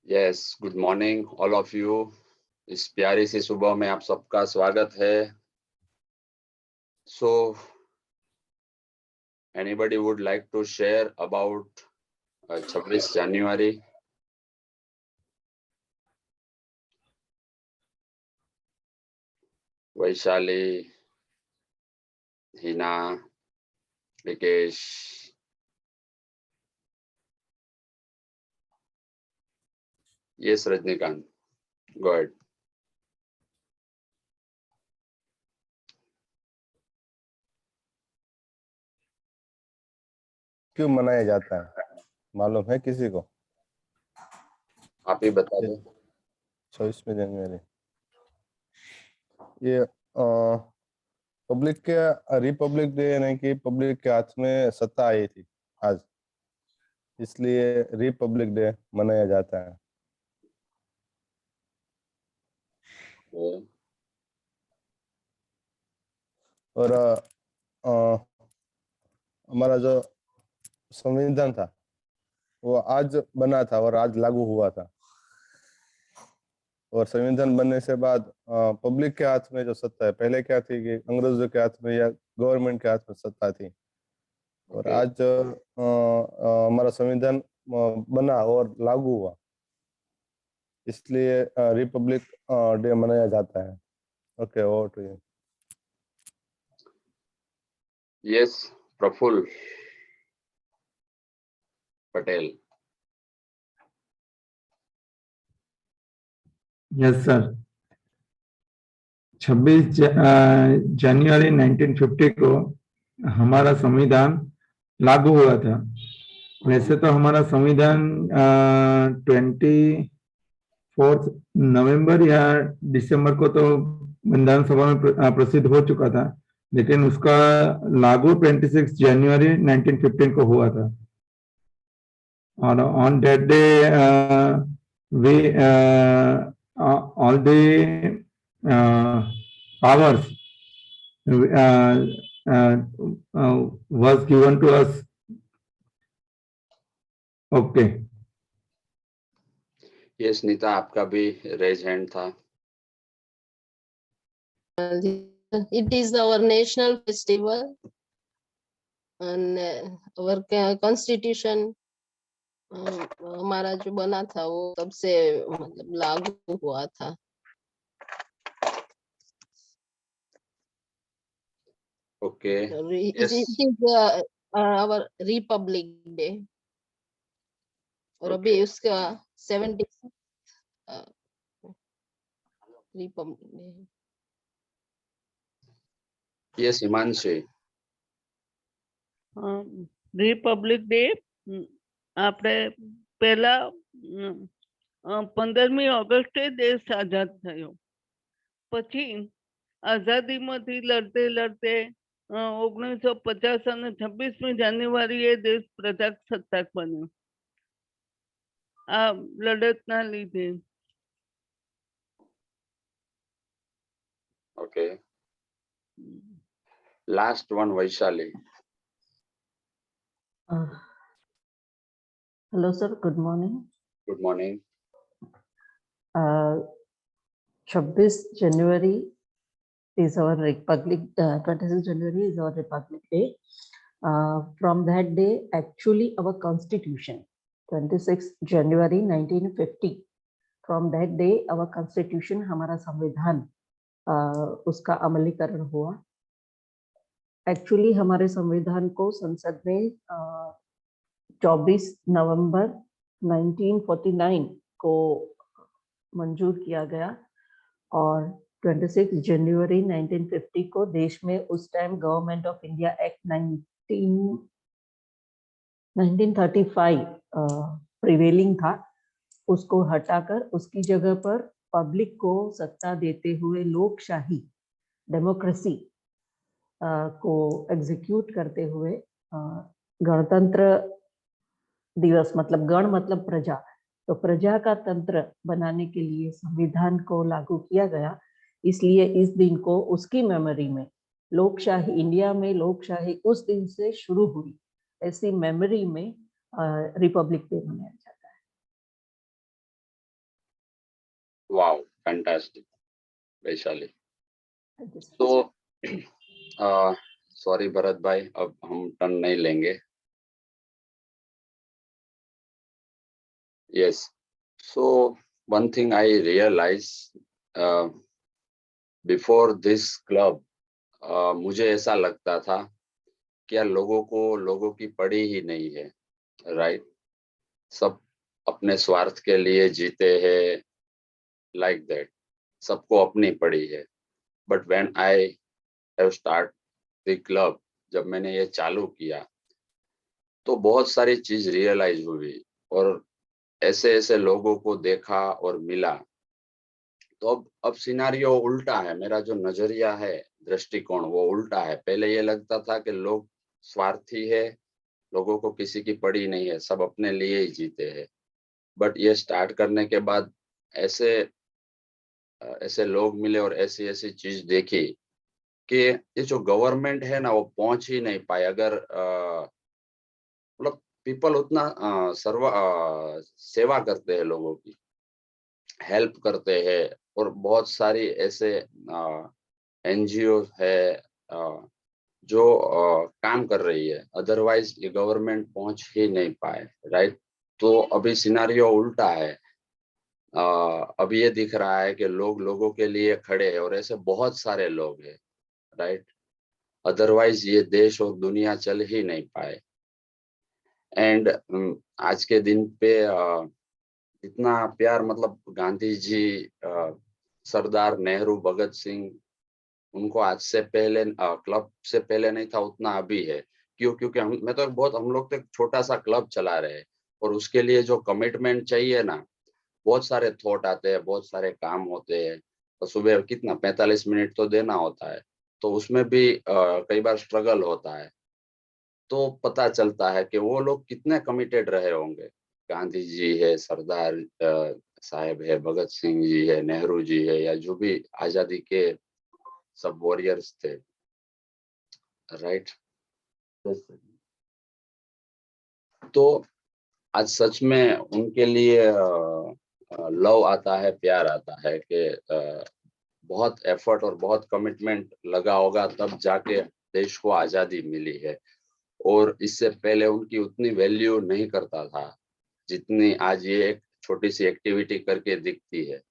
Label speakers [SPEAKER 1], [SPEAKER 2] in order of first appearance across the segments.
[SPEAKER 1] Yes, good morning all of you. इस प्यारी सी सुबह में आप सबका स्वागत है। So anybody would like to share about 26 January? Vaishali, Hina, Vikesh, yes Rajinikanth, go ahead.
[SPEAKER 2] क्यों मनाया जाता है, मालूम है किसी को?
[SPEAKER 1] आप ही बता दो।
[SPEAKER 2] 26 जनवरी ये पब्लिक के रिपब्लिक डे यानी कि पब्लिक के हाथ में सत्ता आई थी आज, इसलिए रिपब्लिक डे मनाया जाता है। और हमारा जो संविधान था वो आज बना था और आज लागू हुआ था। और संविधान बनने से बाद पब्लिक के हाथ में जो सत्ता है, पहले क्या थी कि अंग्रेजों के हाथ में या गवर्नमेंट के हाथ में सत्ता थी। और आज हमारा संविधान बना और लागू हुआ, इसलिए रिपब्लिक डे मनाया जाता है। Okay, over to you.
[SPEAKER 1] Yes, Praful Patel.
[SPEAKER 3] Yes sir, 26 जनवरी 1950 को हमारा संविधान लागू हुआ था। वैसे तो हमारा संविधान 24 नवंबर या दिसंबर को तो विधानसभा में प्रसिद्ध हो चुका था, लेकिन उसका लागू 26 जनवरी 1915 को हुआ था। और on that day we all the powers was given to us. Okay.
[SPEAKER 1] Yes Nita, आपका भी रेज हैंड था।
[SPEAKER 4] It is our national festival and our constitution हमारा जो बना था वो तब से मतलब लागू हुआ था।
[SPEAKER 1] Okay,
[SPEAKER 4] It is our Republic Day और अभी उसका 76 Republic Day।
[SPEAKER 1] Yes Himanshi.
[SPEAKER 5] Republic day આપણે પહેલા 15મી ઓગસ્ટે દેશ આઝાદ થયો, પછી આઝાદીમાંથી લડતે લડતે 1950 અને 26મી જાન્યુઆરીએ દેશ પ્રજાસત્તાક બન્યો આ લડતના લીધે।
[SPEAKER 1] Okay, last one Vaishali.
[SPEAKER 6] Hello sir, good morning.
[SPEAKER 1] Good morning.
[SPEAKER 6] 26 January is our Republic. 26 January is our Republic Day. From that day, actually, our Constitution, 26 January 1950. From that day, our Constitution, हमारा संविधान, उसका अमलीकरण हुआ। Actually, हमारे संविधान को संसद में 24 नवंबर 1949 को मंजूर किया गया और 26 जनवरी 1950 को देश में उस time government of India act 1935 prevailing था, उसको हटाकर उसकी जगह पर पब्लिक को सत्ता देते हुए लोकशाही डेमोक्रेसी को एग्जीक्यूट करते हुए गणतंत्र दिवस, मतलब गण मतलब प्रजा, तो प्रजा का तंत्र बनाने के लिए संविधान को लागू किया गया। इसलिए इस दिन को उसकी मेमोरी में लोकशाही, इंडिया में लोकशाही उस दिन से शुरू हुई, ऐसी मेमोरी में रिपब्लिक डे मनाया जाता है।
[SPEAKER 1] Fantastic Vaishali.
[SPEAKER 6] Thank you, sir.
[SPEAKER 1] तो सॉरी भरत भाई, अब हम टर्न नहीं लेंगे। Yes, so one thing I realize before this club, मुझे ऐसा लगता था कि यार लोगों की पड़ी ही नहीं है, राइट? सब अपने स्वार्थ के लिए जीते हैं, लाइक दैट, सबको अपनी पड़ी है। But when I have start the club, जब मैंने ये चालू किया तो बहुत सारी चीज रियलाइज हुई और ऐसे ऐसे लोगों को देखा और मिला। तो अब सिनारियो उल्टा है, मेरा जो नजरिया है, दृष्टिकोण, वो उल्टा है। पहले ये लगता था कि लोग स्वार्थी है, लोगों को किसी की पड़ी नहीं है, सब अपने लिए ही जीते हैं। बट ये स्टार्ट करने के बाद ऐसे ऐसे लोग मिले और ऐसी ऐसी चीज देखी कि ये जो गवर्नमेंट है ना, वो पहुंच ही नहीं पाए। अगर मतलब पीपल उतना सेवा करते हैं, लोगों की हेल्प करते हैं, और बहुत सारी ऐसे एनजीओ है जो काम कर रही है, अदरवाइज ये गवर्नमेंट पहुंच ही नहीं पाए, राइट? तो अभी सिनारियो उल्टा है। अब ये दिख रहा है कि लोग लोगों के लिए खड़े हैं और ऐसे बहुत सारे लोग हैं, राइट? अदरवाइज ये देश और दुनिया चल ही नहीं पाए। एंड आज के दिन पे इतना प्यार, मतलब गांधी जी, सरदार नेहरू, भगत सिंह, उनको आज से पहले क्लब से पहले नहीं था उतना अभी है। क्यों? क्योंकि हम लोग तो एक छोटा सा क्लब चला रहे हैं, और उसके लिए जो कमिटमेंट चाहिए ना, बहुत सारे थॉट आते हैं, बहुत सारे काम होते हैं। तो सुबह कितना 45 मिनट तो देना होता है, तो उसमें भी कई बार स्ट्रगल होता है। तो पता चलता है कि वो लोग कितने कमिटेड रहे होंगे। गांधी जी है, सरदार साहब है, भगत सिंह जी है, नेहरू जी है, या जो भी आजादी के सब वॉरियर्स थे, राइट? तो आज सच में उनके लिए लव आता है, प्यार आता है कि बहुत एफर्ट और बहुत कमिटमेंट लगा होगा, तब जाके देश को आजादी मिली है। और इससे पहले उनकी उतनी वैल्यू नहीं करता था जितनी आज ये एक छोटी सी एक्टिविटी करके दिखती है।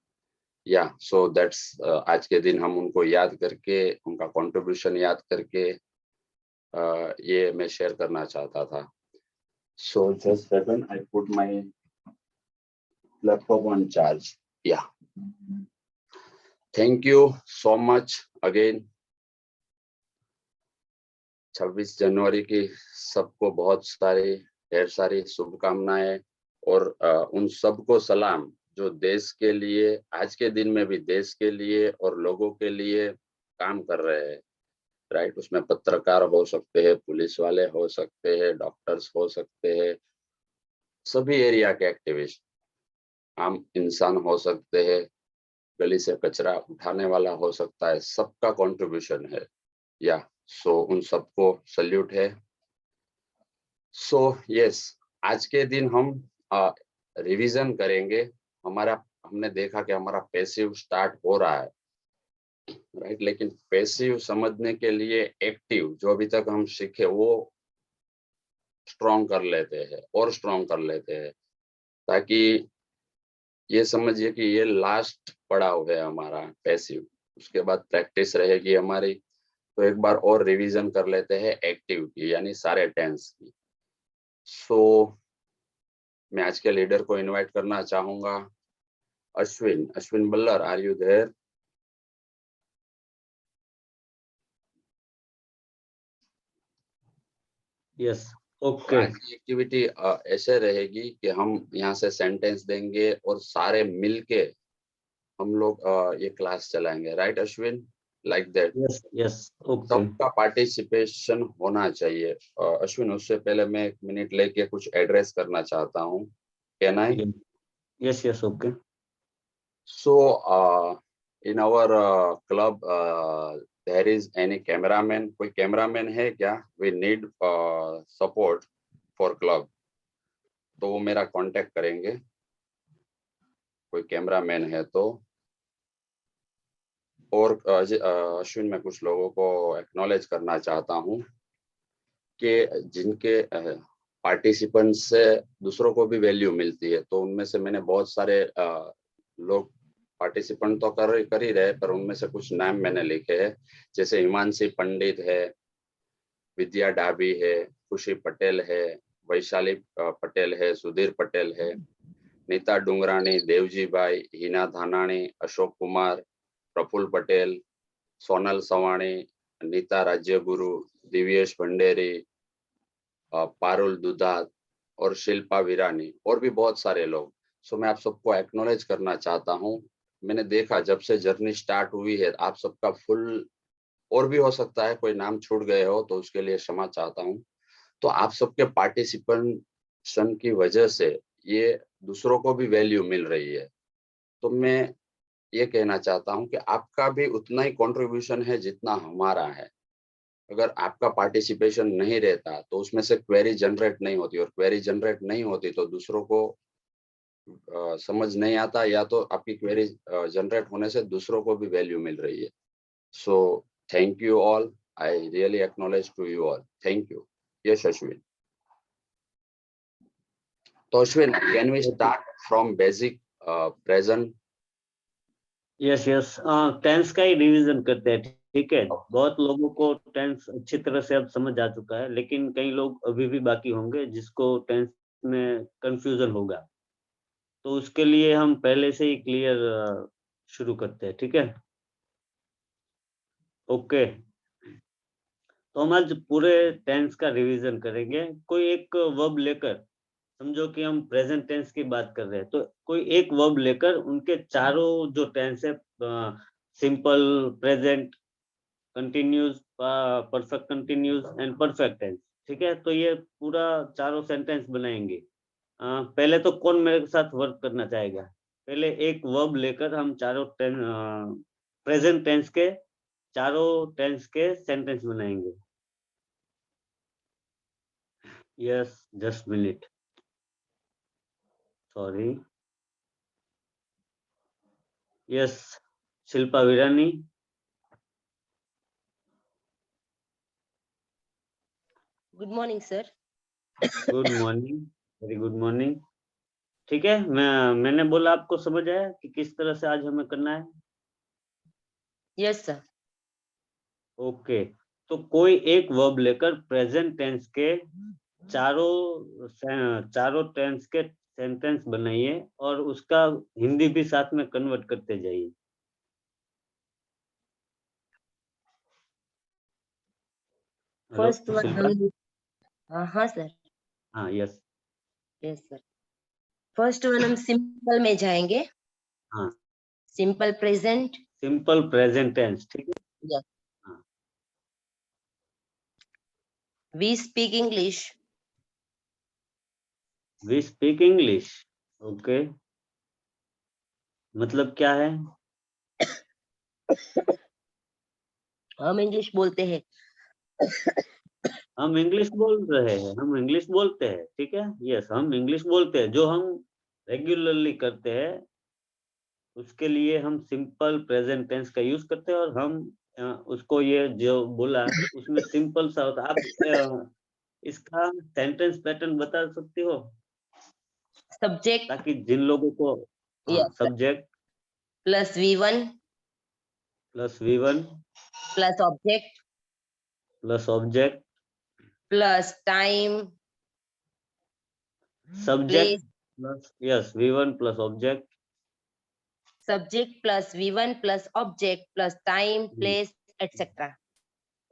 [SPEAKER 1] या सो दैट्स, आज के दिन हम उनको याद करके, उनका कंट्रीब्यूशन याद करके ये मैं शेयर करना चाहता था। So just second, I put my laptop on charge. Yeah thank you so much again. 26 जनवरी की सबको बहुत सारी, ढेर सारी शुभकामनाएं, और उन सबको सलाम जो देश के लिए, आज के दिन में भी देश के लिए और लोगों के लिए काम कर रहे हैं, राइट? उसमें पत्रकार हो सकते हैं, पुलिस वाले हो सकते हैं, डॉक्टर्स हो सकते हैं, सभी एरिया के एक्टिविस्ट, आम इंसान हो सकते हैं, गली से कचरा उठाने वाला हो सकता है, सबका कंट्रीब्यूशन है। या सो उन सबको सल्यूट है। सो यस, आज के दिन हम रिवीजन करेंगे। हमने देखा कि हमारा पैसिव स्टार्ट हो रहा है, राइट? लेकिन पैसिव समझने के लिए एक्टिव जो अभी तक हम सीखे वो स्ट्रॉन्ग कर लेते हैं, और स्ट्रॉन्ग कर लेते हैं, ताकि ये समझिए कि ये लास्ट पड़ाव है हमारा पैसिव। उसके बाद प्रैक्टिस रहेगी हमारी। तो एक बार और रिवीजन कर लेते हैं एक्टिव की, यानी सारे टेंस की। सो मैं आज के लीडर को इनवाइट करना चाहूंगा, Ashwin Ballar, are you there?
[SPEAKER 7] Yes, okay.
[SPEAKER 1] आज की एक्टिविटी ऐसे रहेगी कि हम यहाँ से सेंटेंस देंगे और सारे मिलके हम लोग ये क्लास चलाएंगे, right Ashwin? Like that.
[SPEAKER 7] Yes yes, okay.
[SPEAKER 1] सबका पार्टिसिपेशन होना चाहिए। अश्विन, उससे पहले मैं 1 मिनट लेके कुछ एड्रेस करना चाहता हूँ, can I?
[SPEAKER 7] Yes yes, okay.
[SPEAKER 1] So in our club there is any cameraman? कोई कैमरामैन है क्या? We need support for club. तो वो मेरा कांटेक्ट करेंगे, कोई कैमरामैन है तो। और अश्विन, मैं कुछ लोगों को एक्नॉलेज करना चाहता हूँ कि जिनके पार्टिसिपेंट से दूसरों को भी वैल्यू मिलती है, तो उनमें से मैंने बहुत सारे लोग पार्टिसिपेंट तो कर ही रहे, पर उनमें से कुछ नाम मैंने लिखे हैं, जैसे हिमांशी पंडित है, विद्या डाबी है, खुशी पटेल है, वैशाली पटेल है, सुधीर पटेल है, नीता डुंगराणी, देवजी भाई, हिना धानाणी, अशोक कुमार, प्रफुल्ल पटेल, सोनल सवाणी, नीता राज्यगुरु, दिव्येश भंडेरी, पारुल दुधात और शिल्पा वीरानी, और भी बहुत सारे लोग। सो मैं आप सबको एक्नॉलेज करना चाहता हूँ। मैंने देखा जब से जर्नी स्टार्ट हुई है, आप सबका फुल, और भी हो सकता है कोई नाम छूट गए हो तो उसके लिए क्षमा चाहता हूँ। तो आप सबके पार्टिसिपेशन की वजह से ये दूसरों को भी वैल्यू मिल रही है। तो मैं ये कहना चाहता हूँ कि आपका भी उतना ही कंट्रीब्यूशन है जितना हमारा है। अगर आपका पार्टिसिपेशन नहीं रहता तो उसमें से क्वेरी जनरेट नहीं होती, और क्वेरी जनरेट नहीं होती तो दूसरों को समझ नहीं आता, या तो आपकी क्वेरी जनरेट होने से दूसरों को भी वैल्यू मिल रही है। So thank you all, I really acknowledge to you all, thank you. Yes Ashwin. तो Ashwin, can we start from basic present?
[SPEAKER 7] Yes yes, tense का ही रिवीजन करते हैं, ठीक है। बहुत लोगों को टेंस अच्छी तरह से अब समझ आ चुका है, लेकिन कई लोग अभी भी बाकी होंगे जिसको टेंस में कंफ्यूजन होगा, तो उसके लिए हम पहले से ही क्लियर शुरू करते हैं, ठीक है। ओके, तो हम आज पूरे टेंस का रिवीजन करेंगे। कोई एक वर्ब लेकर, समझो कि हम प्रेजेंट टेंस की बात कर रहे हैं, तो कोई एक वर्ब लेकर उनके चारों जो टेंस है, simple, present, continues, perfect continues and perfect tense, ठीक है। तो ये पूरा चारों सेंटेंस बनाएंगे। पहले तो कौन मेरे साथ वर्क करना चाहेगा? पहले एक वर्ब लेकर हम चारों प्रेजेंट टेंस के चारों टेंस के सेंटेंस बनाएंगे। Yes, just minute, sorry. Yes, Shilpa Virani.
[SPEAKER 4] Good morning sir.
[SPEAKER 7] Good morning, very good morning. ठीक है, मैंने बोला आपको समझ आया कि किस तरह से आज हमें करना है?
[SPEAKER 4] Yes sir.
[SPEAKER 7] ओके, तो कोई एक वर्ब लेकर प्रेजेंट टेंस के चारों टेंस के सेंटेंस बनाइए और उसका हिंदी भी साथ में कन्वर्ट करते जाइए। Hello
[SPEAKER 4] first one
[SPEAKER 7] Shilpa.
[SPEAKER 4] हम हाँ सर।
[SPEAKER 7] हाँ, yes.
[SPEAKER 4] Yes sir. First one हम सिंपल में जाएंगे।
[SPEAKER 7] हाँ,
[SPEAKER 4] simple present.
[SPEAKER 7] Simple present tense, ठीक है।
[SPEAKER 4] यस।
[SPEAKER 7] हाँ,
[SPEAKER 4] we speak English.
[SPEAKER 7] We speak English. Okay, मतलब क्या है?
[SPEAKER 4] हम इंग्लिश बोलते हैं।
[SPEAKER 7] हम इंग्लिश बोल रहे हैं, हम इंग्लिश बोलते हैं, ठीक है। यस, हम इंग्लिश बोलते हैं, जो हम रेगुलरली करते हैं उसके लिए हम सिंपल प्रेजेंट टेंस का यूज करते हैं। और हम उसको, ये जो बोला उसमें सिंपल सा होता। आप इसका सेंटेंस पैटर्न बता सकती हो,
[SPEAKER 4] सब्जेक्ट
[SPEAKER 7] ताकि जिन लोगों को
[SPEAKER 4] yes
[SPEAKER 7] subject
[SPEAKER 4] plus V1
[SPEAKER 7] plus V1
[SPEAKER 4] plus object
[SPEAKER 7] plus object
[SPEAKER 4] plus time
[SPEAKER 7] subject
[SPEAKER 4] place.
[SPEAKER 7] Plus, yes, V1 plus object
[SPEAKER 4] subject plus V1 plus object plus time place etcetera.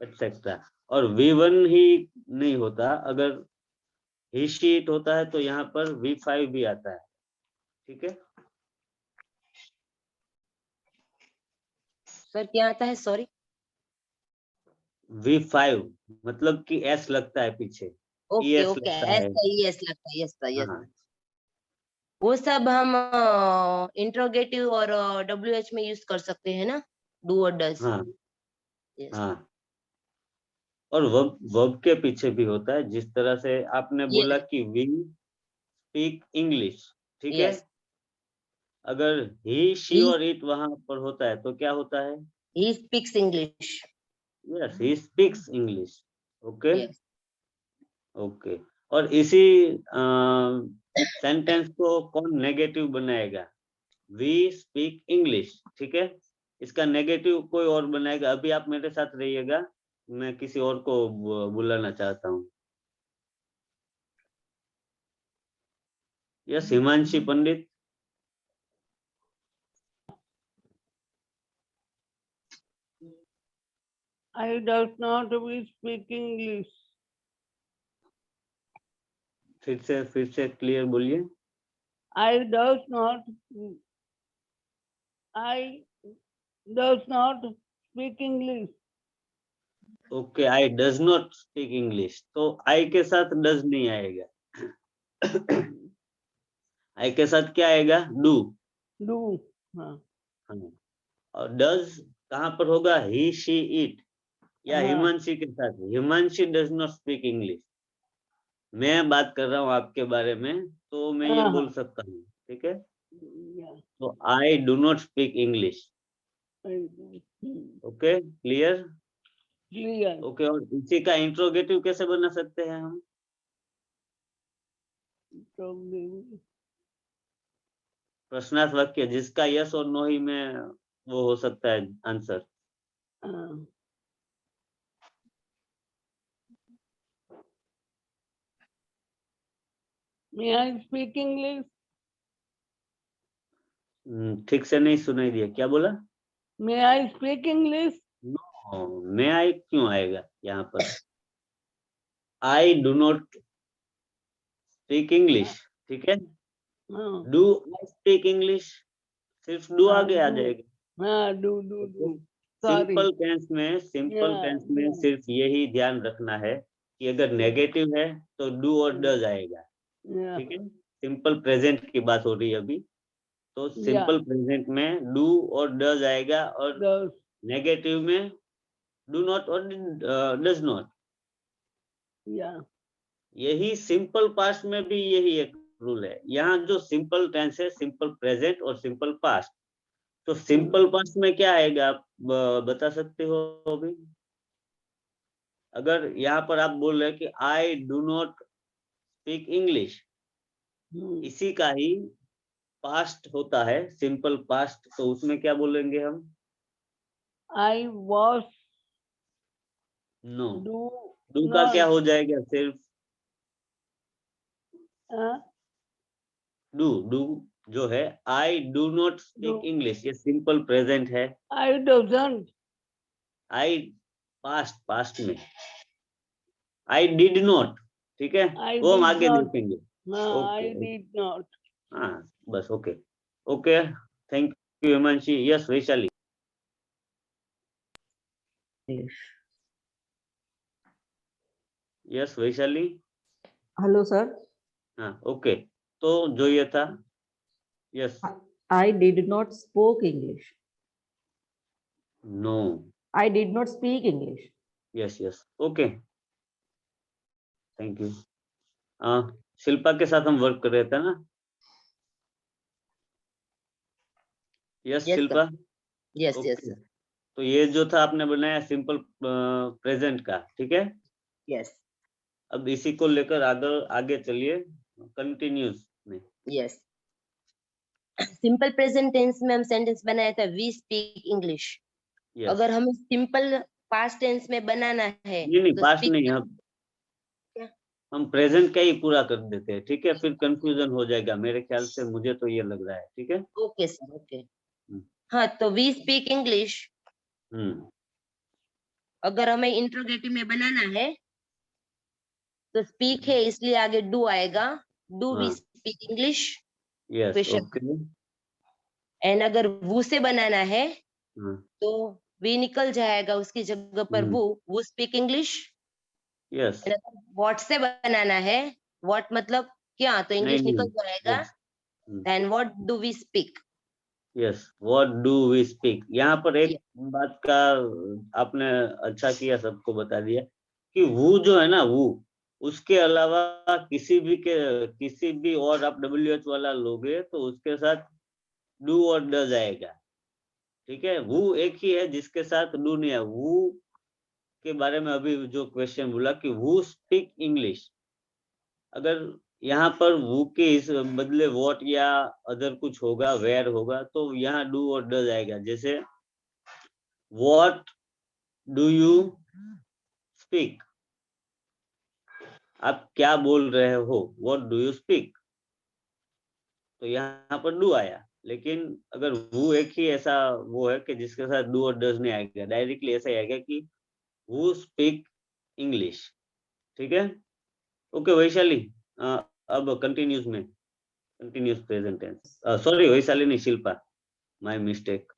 [SPEAKER 7] Etcetera. और V1 ही नहीं होता, अगर ही sheet होता है तो यहाँ पर V5 भी आता है, ठीक है।
[SPEAKER 4] सर क्या आता है? सॉरी।
[SPEAKER 7] V5 मतलब कि S लगता है पीछे,
[SPEAKER 4] ओके
[SPEAKER 7] ES
[SPEAKER 4] ओके,
[SPEAKER 7] लगता है।
[SPEAKER 4] ऐसा ही यस लगता है। Yes sir, yes.
[SPEAKER 7] हाँ,
[SPEAKER 4] वो सब हम इंट्रोगेटिव और WH में यूज कर सकते हैं ना, डू और डज।
[SPEAKER 7] हाँ,
[SPEAKER 4] यस
[SPEAKER 7] हाँ। और वर्ब के पीछे भी होता है, जिस तरह से आपने बोला
[SPEAKER 4] यस
[SPEAKER 7] कि वी स्पीक इंग्लिश, ठीक है।
[SPEAKER 4] यस।
[SPEAKER 7] अगर ही, शी
[SPEAKER 4] वी
[SPEAKER 7] और इट वहां पर होता है तो क्या होता है?
[SPEAKER 4] He speaks English.
[SPEAKER 7] Yes, he speaks English. Okay.
[SPEAKER 4] Yes.
[SPEAKER 7] Okay और इसी सेंटेंस को कौन नेगेटिव बनाएगा? वी स्पीक इंग्लिश, ठीक है। इसका नेगेटिव कोई और बनाएगा। अभी आप मेरे साथ रहिएगा, मैं किसी और को बुलाना चाहता हूँ। Yes, Himanshi Pandit.
[SPEAKER 5] I does not speak English.
[SPEAKER 7] फिर से क्लियर बोलिए।
[SPEAKER 5] I does not speak English.
[SPEAKER 7] Okay, I does not speak English, तो आई के साथ डज नहीं आएगा। आई के साथ क्या आएगा? डू।
[SPEAKER 5] Do. हाँ.
[SPEAKER 7] और डज कहाँ पर होगा? ही, शी, इट या
[SPEAKER 5] हाँ.
[SPEAKER 7] हिमांशी के साथ। Himanshi does not speak English. मैं बात कर रहा हूँ आपके बारे में, तो मैं ये बोल सकता हूँ, ठीक है।
[SPEAKER 5] Yeah.
[SPEAKER 7] तो आई do not speak English. Okay, clear?
[SPEAKER 5] Clear.
[SPEAKER 7] Okay, और इसी का इंट्रोगेटिव कैसे बना सकते हैं हम? प्रश्नार्थ वाक्य जिसका यस और नो ही में वो हो सकता है answer.
[SPEAKER 5] May I speak English?
[SPEAKER 7] ठीक से नहीं सुनाई दिया, क्या बोला?
[SPEAKER 5] May I speak English?
[SPEAKER 7] No, मैं आई क्यों आएगा यहाँ पर? I do not speak English, ठीक है। डू आई स्पीक इंग्लिश, सिर्फ डू आगे आ जाएगा।
[SPEAKER 5] हाँ, do.
[SPEAKER 7] सिंपल टेंस में सिर्फ यही ध्यान रखना है कि अगर नेगेटिव है तो डू और डज आएगा, ठीक है। सिंपल प्रेजेंट की बात हो रही है अभी, तो सिंपल प्रेजेंट में डू और डज आएगा, और नेगेटिव में डू नॉट और डज नॉट। यही सिंपल पास्ट में भी यही एक रूल है। यहाँ जो सिंपल टेंस है, सिंपल प्रेजेंट और सिंपल पास्ट, तो सिंपल पास्ट में क्या आएगा आप बता सकते हो अभी? अगर यहाँ पर आप बोल रहे हैं कि आई डू नॉट स्पीक इंग्लिश, इसी का ही पास्ट होता है सिंपल पास्ट, तो उसमें क्या बोलेंगे हम?
[SPEAKER 5] I was.
[SPEAKER 7] नो, डू का क्या हो जाएगा? सिर्फ डू जो है, आई डू नॉट स्पीक इंग्लिश, ये सिंपल प्रेजेंट है।
[SPEAKER 5] आई डजंट,
[SPEAKER 7] आई पास्ट में, आई डिड नॉट, ठीक है, वो हम आगे देखेंगे।
[SPEAKER 5] I did not.
[SPEAKER 7] हाँ बस, okay okay, thank you Himanshi. Yes Vaishali. Yes Vaishali.
[SPEAKER 6] Hello sir.
[SPEAKER 7] हाँ ओके, तो जो ये था, yes.
[SPEAKER 6] I did not spoke English.
[SPEAKER 7] No,
[SPEAKER 6] I did not speak English.
[SPEAKER 7] Yes yes, okay, thank you. Shilpa के साथ हम वर्क कर रहे थे ना? यस शिल्पा।
[SPEAKER 4] Yes yes.
[SPEAKER 7] तो ये जो था आपने बनाया सिंपल प्रेजेंट का, ठीक है।
[SPEAKER 4] यस।
[SPEAKER 7] अब इसी को लेकर आगे चलिए कंटिन्यूस में।
[SPEAKER 4] यस, सिंपल प्रेजेंट टेंस में हम सेंटेंस बनाया था वी स्पीक इंग्लिश। अगर हमें सिंपल पास्ट टेंस में बनाना है,
[SPEAKER 7] नहीं पास्ट नहीं, हम प्रेजेंट का ही पूरा कर देते हैं, ठीक है, फिर कंफ्यूजन हो जाएगा मेरे ख्याल से, मुझे तो ये लग रहा है, ठीक है।
[SPEAKER 4] Okay sir, okay. हाँ, तो वी स्पीक इंग्लिश अगर हमें इंट्रोगेटिव में बनाना है तो स्पीक है, इसलिए आगे डू आएगा। Do we speak English, and अगर वो से बनाना है तो वी निकल जाएगा, उसकी जगह पर वो स्पीक इंग्लिश।
[SPEAKER 7] यस।
[SPEAKER 4] व्हाट से बनाना है, व्हाट मतलब क्या, तो इंग्लिश निकल जाएगा। Then what do we speak.
[SPEAKER 7] Yes, what do we speak. यहाँ पर एक बात का आपने अच्छा किया, सबको बता दिया कि वो जो है ना, वो उसके अलावा किसी भी और आप WH वाला लोगे तो उसके साथ डू और डज आएगा। ठीक है, who एक ही है जिसके साथ do नहीं है। who के बारे में अभी जो क्वेश्चन बोला कि who speak English, अगर यहाँ पर who के इस बदले what या अदर कुछ होगा, where होगा, तो यहाँ do और does आएगा। जैसे what do you speak, आप क्या बोल रहे हो, what do you speak, तो यहाँ पर do आया। लेकिन अगर who एक ही ऐसा वो है कि जिसके साथ do और does नहीं आएगा, डायरेक्टली ऐसा आएगा कि who speak English। ठीक है, ओके वैशाली, अब कंटिन्यूस में, continuous present tense, sorry Vaishali नहीं, Shilpa, my mistake.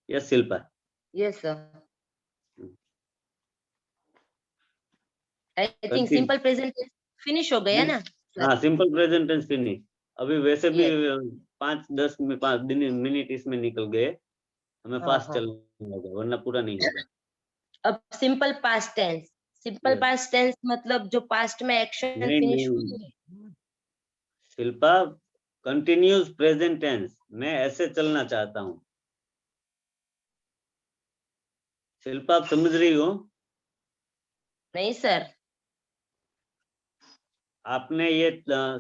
[SPEAKER 7] Yes Shilpa.
[SPEAKER 4] Yes sir, I think simple present tense finish हो गया ना?
[SPEAKER 7] हाँ सिंपल प्रेजेंट टेंस फिनिश। अभी वैसे भी 5-10 मिनट इसमें निकल गए, हमें फास्ट चलना होगा वरना पूरा नहीं होगा।
[SPEAKER 4] अब simple past tense, simple past tense मतलब जो पास्ट में एक्शन फिनिश हुई है।
[SPEAKER 7] शिल्पा, कंटिन्यूस प्रेजेंट टेंस मैं ऐसे चलना चाहता हूँ। शिल्पा आप समझ रही हो?
[SPEAKER 4] नहीं सर,
[SPEAKER 7] आपने ये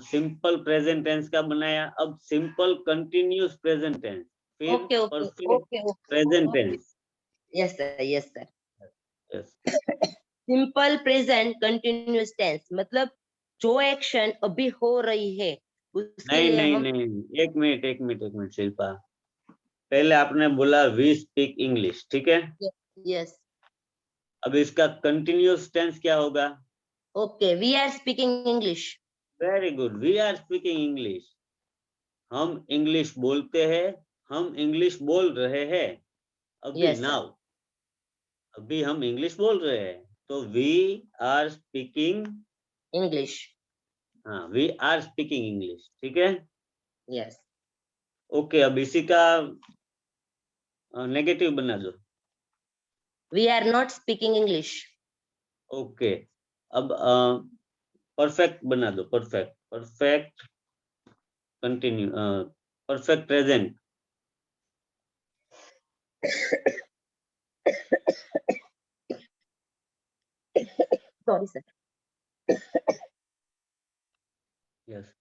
[SPEAKER 7] सिंपल प्रेजेंट टेंस का बनाया, अब सिंपल कंटिन्यूस प्रेजेंट टेंस, फिर
[SPEAKER 4] okay okay
[SPEAKER 7] perfect
[SPEAKER 4] okay
[SPEAKER 7] present tense.
[SPEAKER 4] Yes sir, yes sir.
[SPEAKER 7] Yes,
[SPEAKER 4] simple present continuous tense मतलब जो एक्शन अभी हो रही है उसके
[SPEAKER 7] नहीं
[SPEAKER 4] लिए
[SPEAKER 7] नहीं
[SPEAKER 4] हम
[SPEAKER 7] नहीं, एक मिनट शिल्पा, पहले आपने बोला वी स्पीक इंग्लिश, ठीक है?
[SPEAKER 4] यस
[SPEAKER 7] अब इसका कंटिन्यूस टेंस क्या होगा?
[SPEAKER 4] Okay, we are speaking English.
[SPEAKER 7] Very good, we are speaking English. हम इंग्लिश बोलते हैं, हम इंग्लिश बोल रहे हैं अभी।
[SPEAKER 4] Yes, sir.
[SPEAKER 7] नाउ अभी हम इंग्लिश बोल रहे हैं, तो वी आर स्पीकिंग
[SPEAKER 4] इंग्लिश।
[SPEAKER 7] हाँ, वी आर स्पीकिंग इंग्लिश, ठीक है?
[SPEAKER 4] यस
[SPEAKER 7] ओके, अब इसी का नेगेटिव बना दो।
[SPEAKER 4] We are not speaking English.
[SPEAKER 7] Okay, अब परफेक्ट बना दो, perfect, perfect continue, perfect present.
[SPEAKER 4] Sorry sir.
[SPEAKER 7] Yes,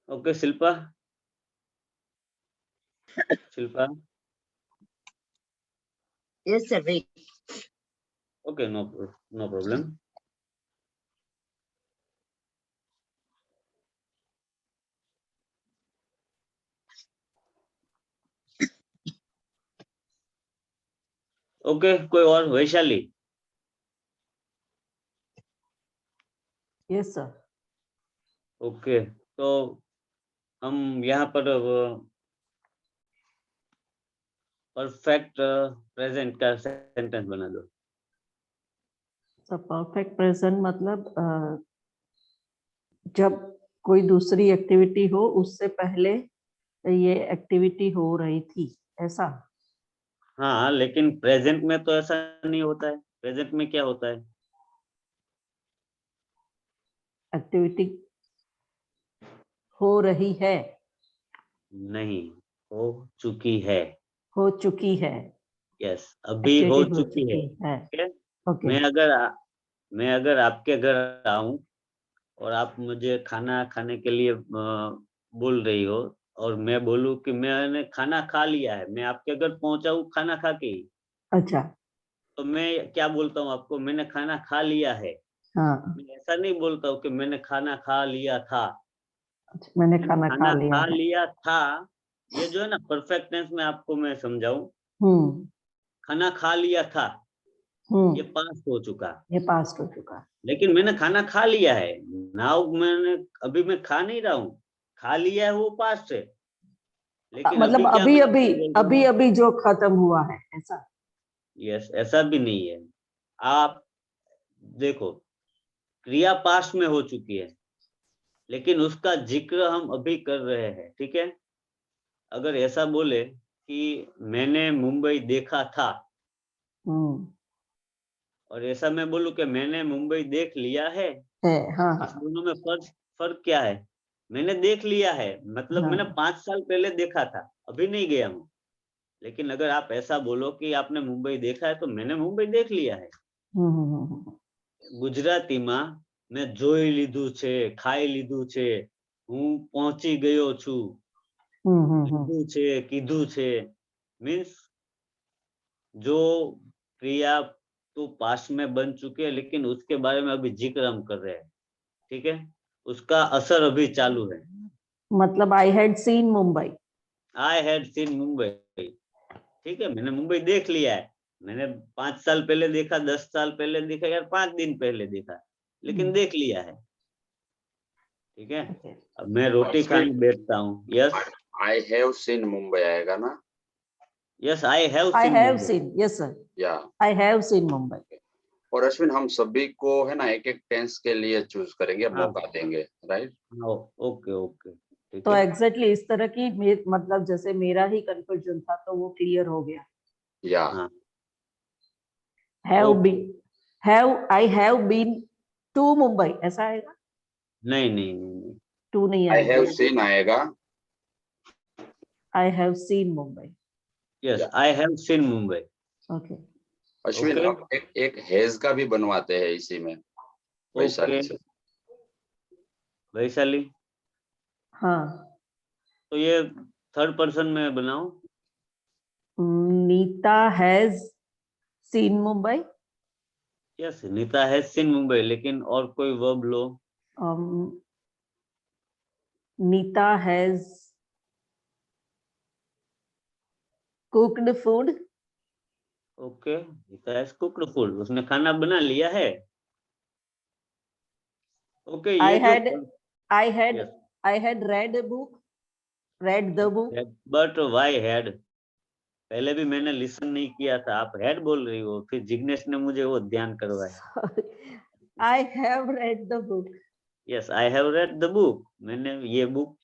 [SPEAKER 7] okay Shilpa, Shilpa,
[SPEAKER 4] yes sir, wait.
[SPEAKER 7] Okay, no problem. Okay, कोई और? वैशाली।
[SPEAKER 6] Yes sir.
[SPEAKER 7] ओके, तो हम यहाँ पर परफेक्ट प्रेजेंट का सेंटेंस बना दो।
[SPEAKER 6] सर परफेक्ट प्रेजेंट मतलब जब कोई दूसरी एक्टिविटी हो उससे पहले ये एक्टिविटी हो रही थी, ऐसा?
[SPEAKER 7] हाँ, लेकिन प्रेजेंट में तो ऐसा नहीं होता है। प्रेजेंट में क्या होता है?
[SPEAKER 6] एक्टिविटी हो रही है,
[SPEAKER 7] नहीं, हो चुकी है।
[SPEAKER 6] हो चुकी है।
[SPEAKER 7] यस, अभी हो
[SPEAKER 6] एक्टिविटी हो
[SPEAKER 7] चुकी है,
[SPEAKER 6] है।
[SPEAKER 7] ठीक है?
[SPEAKER 6] ओके।
[SPEAKER 7] मैं अगर आपके घर आऊं और आप मुझे खाना खाने के लिए बोल रही हो और मैं बोलूं कि मैंने खाना खा लिया है, मैं आपके घर पहुंचा हूं खाना खा के ही,
[SPEAKER 6] अच्छा।
[SPEAKER 7] तो मैं क्या बोलता हूँ आपको? मैंने खाना खा लिया है।
[SPEAKER 6] हाँ,
[SPEAKER 7] मैं ऐसा नहीं बोलता हूँ कि मैंने खाना खा लिया था।
[SPEAKER 6] अच्छा, मैंने खाना खा लिया है।
[SPEAKER 7] लिया था, ये जो है ना परफेक्ट टेंस में आपको मैं समझाऊं, खाना खा लिया था, ये पास्ट हो चुका,
[SPEAKER 6] ये पास्ट हो चुका।
[SPEAKER 7] लेकिन मैंने खाना खा लिया है। नाउ मैंने, अभी मैं खा नहीं रहा हूँ, खा लिया है वो पास्ट है, लेकिन
[SPEAKER 6] मतलब
[SPEAKER 7] क्या
[SPEAKER 6] अभी
[SPEAKER 7] मैं
[SPEAKER 6] अभी
[SPEAKER 7] बोल रहा हूँ?
[SPEAKER 6] अभी अभी जो खत्म हुआ है, ऐसा?
[SPEAKER 7] यस, ऐसा भी नहीं है। आप देखो, क्रिया पास्ट में हो चुकी है, लेकिन उसका जिक्र हम अभी कर रहे हैं, ठीक है? अगर ऐसा बोले कि मैंने मुंबई देखा था, और ऐसा मैं बोलूं कि मैंने मुंबई देख लिया है,
[SPEAKER 6] हाँ
[SPEAKER 7] इस दोनों में फर्क क्या है? मैंने देख लिया है, मतलब
[SPEAKER 6] हाँ।
[SPEAKER 7] मैंने 5 साल पहले देखा था, अभी नहीं गया हूँ। लेकिन अगर आप ऐसा बोलो कि आपने मुंबई देखा है, तो मैंने मुंबई देख लिया है। ગુજરાતીમાં મેં જોઈ લીધું છે, ખાઈ લીધું છે, હું પહોંચી ગયો છું, લીધું છે, કીધું છે, मीन्स जो क्रिया तो पास्ट में बन चुके हैं, लेकिन उसके बारे में अभी जिक्र हम कर रहे हैं, ठीक है? उसका असर अभी चालू है।
[SPEAKER 6] मतलब I had seen Mumbai.
[SPEAKER 7] I had seen Mumbai, ठीक है, मैंने मुंबई देख लिया है। मैंने 5 साल पहले देखा, 10 साल पहले देखा, यार 5 दिन पहले देखा, लेकिन देख लिया है, ठीक है? अब मैं रोटी खाने बैठता हूँ। Yes,
[SPEAKER 1] I have seen Mumbai आएगा ना?
[SPEAKER 7] Yes, I have
[SPEAKER 6] I
[SPEAKER 7] seen
[SPEAKER 6] have
[SPEAKER 7] Mumbai.
[SPEAKER 6] Seen, yes sir,
[SPEAKER 1] या
[SPEAKER 6] आई हैव सीन मुंबई।
[SPEAKER 1] और अश्विन, हम सभी को है ना एक एक टेंस के लिए चूज करेंगे,
[SPEAKER 7] हाँ।
[SPEAKER 1] मौका देंगे, राइट?
[SPEAKER 7] ओके ओके, ठीक
[SPEAKER 6] तो
[SPEAKER 7] है।
[SPEAKER 6] एग्जैक्टली इस तरह की मतलब जैसे मेरा ही कंफ्यूजन था तो वो क्लियर हो गया।
[SPEAKER 1] या
[SPEAKER 7] हाँ,
[SPEAKER 6] have
[SPEAKER 7] okay.
[SPEAKER 6] Been, I have been to Mumbai, ऐसा आएगा?
[SPEAKER 7] नहीं नहीं नहीं नहीं,
[SPEAKER 6] टू नहीं
[SPEAKER 1] आई
[SPEAKER 6] आएगा।
[SPEAKER 1] हैव सीन आएगा।
[SPEAKER 6] I have seen Mumbai.
[SPEAKER 7] Yes,
[SPEAKER 1] yeah.
[SPEAKER 7] I have seen Mumbai.
[SPEAKER 6] Okay
[SPEAKER 1] Ashwin,
[SPEAKER 7] okay.
[SPEAKER 1] अब एक हैज का भी बनवाते हैं इसी में, वैशाली से।
[SPEAKER 7] वैशाली,
[SPEAKER 6] हाँ।
[SPEAKER 7] तो ये थर्ड पर्सन में बनाऊं?
[SPEAKER 6] Nita has seen Mumbai.
[SPEAKER 7] Yes, Nita has seen Mumbai, लेकिन और कोई वर्ब लो।
[SPEAKER 6] Nita has cooked food.
[SPEAKER 7] Okay, Nita has cooked food, उसने खाना बना लिया है। ओके, ये
[SPEAKER 6] आई
[SPEAKER 7] जो
[SPEAKER 6] had I had read book, read the book.
[SPEAKER 7] But why had? पहले भी मैंने लिसन नहीं किया था, आप हेड बोल रही हो, फिर जिग्नेश ने मुझे वो ध्यान करवाया।
[SPEAKER 6] I have read the book.
[SPEAKER 7] Yes, I have read the book, मैंने ये बुक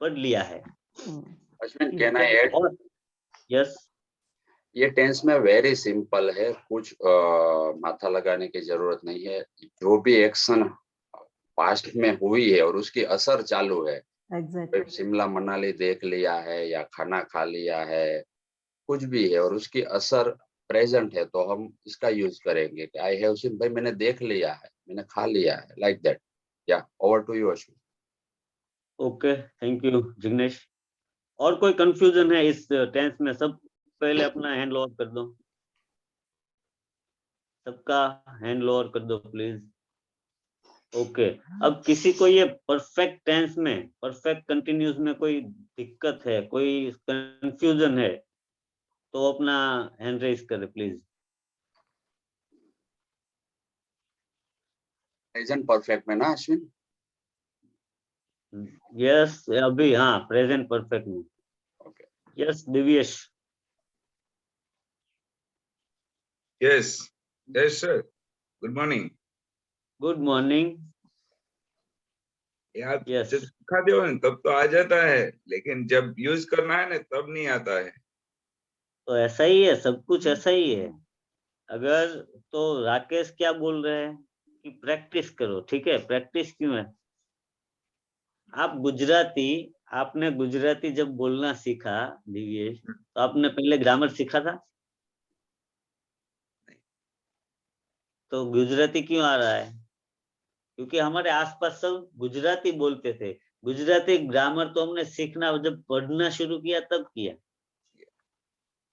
[SPEAKER 7] पढ़ लिया है।
[SPEAKER 1] Ashwin, can I add?
[SPEAKER 7] Yes,
[SPEAKER 1] ये टेंस में वेरी सिंपल है, कुछ माथा लगाने की जरूरत नहीं है। जो भी एक्शन पास्ट में हुई है और उसकी असर चालू है,
[SPEAKER 6] एग्जैक्टली।
[SPEAKER 1] शिमला मनाली देख लिया है या खाना खा लिया है, कुछ भी है और उसकी असर प्रेजेंट है, तो हम इसका यूज करेंगे कि आई हैव सीन, भाई मैंने देख लिया है, मैंने खा लिया है, लाइक दैट। या over to you Ashwin.
[SPEAKER 7] Okay, thank you Jignesh. और कोई कंफ्यूजन है इस टेंस में? सब पहले अपना हैंड लोअर कर दो, सबका हैंड लोअर कर दो प्लीज। ओके, अब किसी को ये परफेक्ट टेंस में, परफेक्ट कंटिन्यूस में कोई दिक्कत है, कोई कंफ्यूजन है, तो अपना हैंड रेज करे प्लीज।
[SPEAKER 1] प्रेजेंट परफेक्ट में ना अश्विन?
[SPEAKER 7] यस, अभी हाँ, प्रेजेंट परफेक्ट में।
[SPEAKER 1] Okay,
[SPEAKER 7] yes, Divyesh.
[SPEAKER 8] Yes, yes, sir. Good morning.
[SPEAKER 7] Good morning.
[SPEAKER 8] यार
[SPEAKER 7] Yes.
[SPEAKER 8] जब सिखा दो ना तब तो आ जाता है, लेकिन जब यूज करना है ना तब नहीं आता है।
[SPEAKER 7] तो ऐसा ही है, सब कुछ ऐसा ही है। अगर तो राकेश क्या बोल रहे हैं कि प्रैक्टिस करो, ठीक है? प्रैक्टिस क्यों है? आप गुजराती, आपने गुजराती जब बोलना सीखा दिव्येश, तो आपने पहले ग्रामर सीखा था? तो गुजराती क्यों आ रहा है? क्योंकि हमारे आसपास सब गुजराती बोलते थे। गुजराती ग्रामर तो हमने सीखना जब पढ़ना शुरू किया तब किया,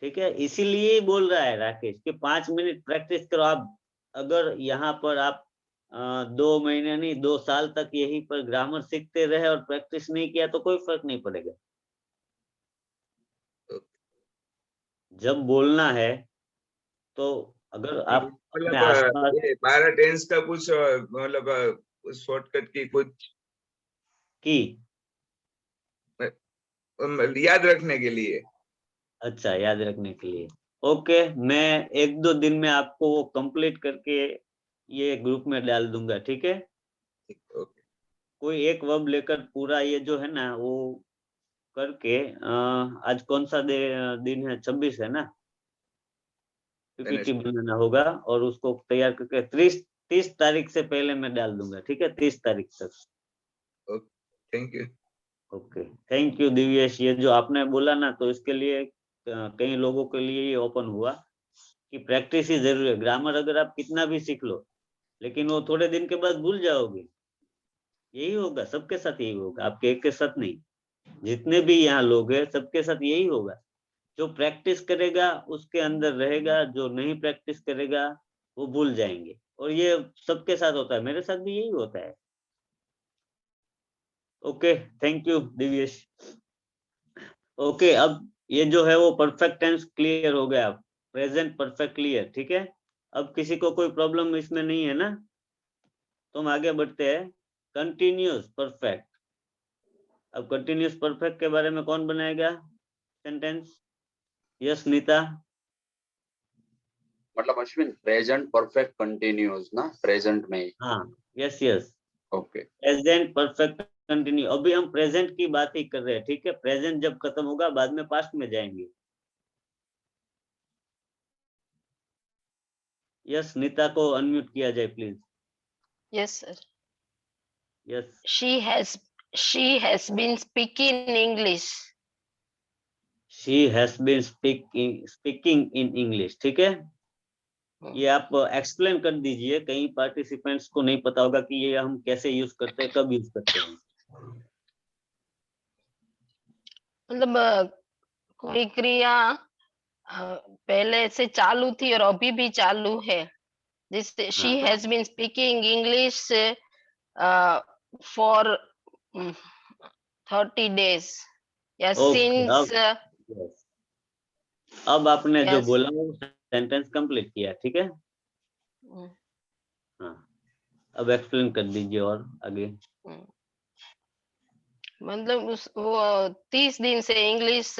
[SPEAKER 7] ठीक है? इसीलिए ही बोल रहा है राकेश कि 5 मिनट प्रैक्टिस करो। आप अगर यहाँ पर आप 2 महीने नहीं 2 साल तक यहीं पर ग्रामर सीखते रहे और प्रैक्टिस नहीं किया तो कोई फर्क नहीं पड़ेगा। जब बोलना है तो अगर आप अपने आसपास
[SPEAKER 8] ये 12 टेंस का कुछ मतलब शॉर्टकट की कुछ
[SPEAKER 7] की
[SPEAKER 8] याद रखने के लिए।
[SPEAKER 7] अच्छा, याद रखने के लिए। ओके, मैं 1-2 दिन में आपको वो कंप्लीट करके ये ग्रुप में डाल दूंगा, ठीक है?
[SPEAKER 8] ओके,
[SPEAKER 7] कोई एक वर्ब लेकर पूरा ये जो है ना वो करके आज कौन सा दिन है? 26 है ना? पीपीटी बनाना होगा और उसको तैयार करके 30 तारीख से पहले मैं डाल दूंगा, ठीक है? 30 तारीख तक।
[SPEAKER 8] Thank you.
[SPEAKER 7] Okay, thank you Divyesh. ये जो आपने बोला ना, तो इसके लिए कई लोगों के लिए ये ओपन हुआ कि प्रैक्टिस ही जरूरी है। ग्रामर अगर आप कितना भी सीख लो, लेकिन वो थोड़े दिन के बाद भूल जाओगे। यही होगा, सबके साथ यही होगा, आपके एक के साथ नहीं, जितने भी यहाँ लोग हैं सबके साथ यही होगा। जो प्रैक्टिस करेगा उसके अंदर रहेगा, जो नहीं प्रैक्टिस करेगा वो भूल जाएंगे। और ये सबके साथ होता है, मेरे साथ भी यही होता है। Okay, thank you Divyesh. Okay, अब ये जो है वो परफेक्ट टेंस क्लियर हो गया, प्रेजेंट परफेक्ट क्लियर, ठीक है। अब किसी को कोई प्रॉब्लम इसमें नहीं है ना, तो हम आगे बढ़ते हैं। Continuous perfect. अब कंटिन्यूअस परफेक्ट के बारे में कौन बनाएगा सेंटेंस? यस नीता।
[SPEAKER 1] मतलब अश्विन, प्रेजेंट परफेक्ट कंटिन्यूज ना, प्रेजेंट में।
[SPEAKER 7] हाँ, yes yes,
[SPEAKER 1] okay.
[SPEAKER 7] Present perfect continue. अभी हम प्रेजेंट की बात ही कर रहे हैं, ठीक है। प्रेजेंट जब खत्म होगा बाद में पास्ट में जाएंगे। यस, नीता को अनम्यूट किया जाए please.
[SPEAKER 9] Yes, sir.
[SPEAKER 7] Yes,
[SPEAKER 9] She has been speaking English.
[SPEAKER 7] She has been speaking in English, ठीक है। ये आप एक्सप्लेन कर दीजिए, कई पार्टिसिपेंट्स को नहीं पता होगा कि ये हम कैसे यूज करते हैं, कब यूज करते हैं।
[SPEAKER 9] मतलब कोई क्रिया पहले से चालू थी और अभी भी चालू है, जिससे she has been speaking English for 30 days या since
[SPEAKER 7] yes. अब आपने जो
[SPEAKER 9] yes.
[SPEAKER 7] बोला वो सेंटेंस कंप्लीट किया, ठीक है। हाँ, अब एक्सप्लेन कर दीजिए और आगे।
[SPEAKER 9] मतलब वो 30 दिन से इंग्लिश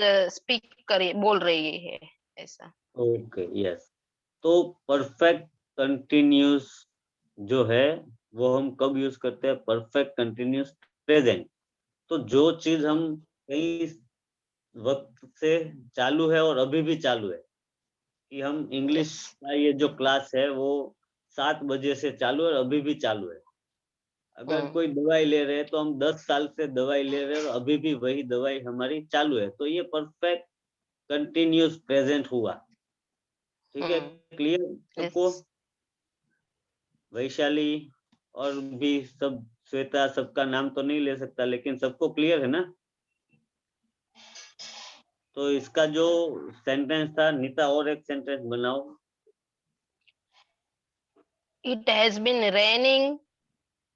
[SPEAKER 9] बोल रही है, ऐसा।
[SPEAKER 7] Okay, yes. तो परफेक्ट कंटिन्यूस जो है वो हम कब यूज करते हैं? Perfect continuous present. तो जो चीज हम कई वक्त से चालू है और अभी भी चालू है, कि हम इंग्लिश का ये जो क्लास है वो 7 बजे से चालू है और अभी भी चालू है। अगर कोई दवाई ले रहे हैं तो हम 10 साल से दवाई ले रहे हैं और अभी भी वही दवाई हमारी चालू है, तो ये परफेक्ट कंटिन्यूस प्रेजेंट हुआ, ठीक है। क्लियर सबको? वैशाली और भी सब, श्वेता, सबका नाम तो नहीं ले सकता, लेकिन सबको क्लियर है ना? तो इसका जो सेंटेंस था, नीता और एक सेंटेंस बनाओ।
[SPEAKER 9] It has been raining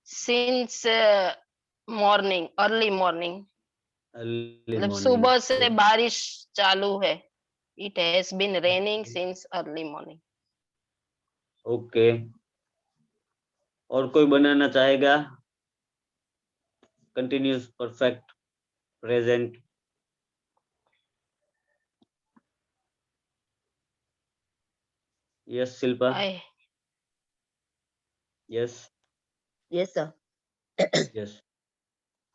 [SPEAKER 9] since morning, early morning. मतलब सुबह से बारिश चालू है। It has been raining since early morning.
[SPEAKER 7] Okay, और कोई बनाना चाहेगा continuous perfect present? Yes Shilpa. Yes
[SPEAKER 4] Yes, sir.
[SPEAKER 7] Yes.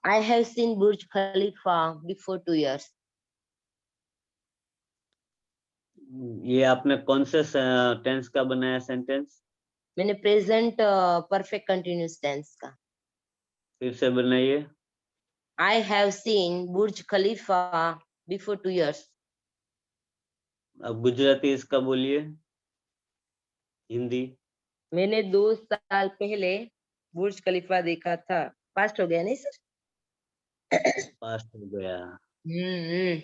[SPEAKER 4] I have seen Burj Khalifa before 2 years.
[SPEAKER 7] ये आपने कौन से टेंस का बनाया सेंटेंस?
[SPEAKER 4] मैंने प्रेजेंट परफेक्ट कंटिन्यूस टेंस का।
[SPEAKER 7] फिर से बनाइए।
[SPEAKER 4] I have seen Burj Khalifa before 2 years.
[SPEAKER 7] अब गुजराती इसका बोलिए, हिंदी।
[SPEAKER 4] मैंने 2 साल पहले बुर्ज खलीफा देखा था। पास्ट हो गया नहीं सर?
[SPEAKER 7] पास्ट हो गया।
[SPEAKER 4] हम्म।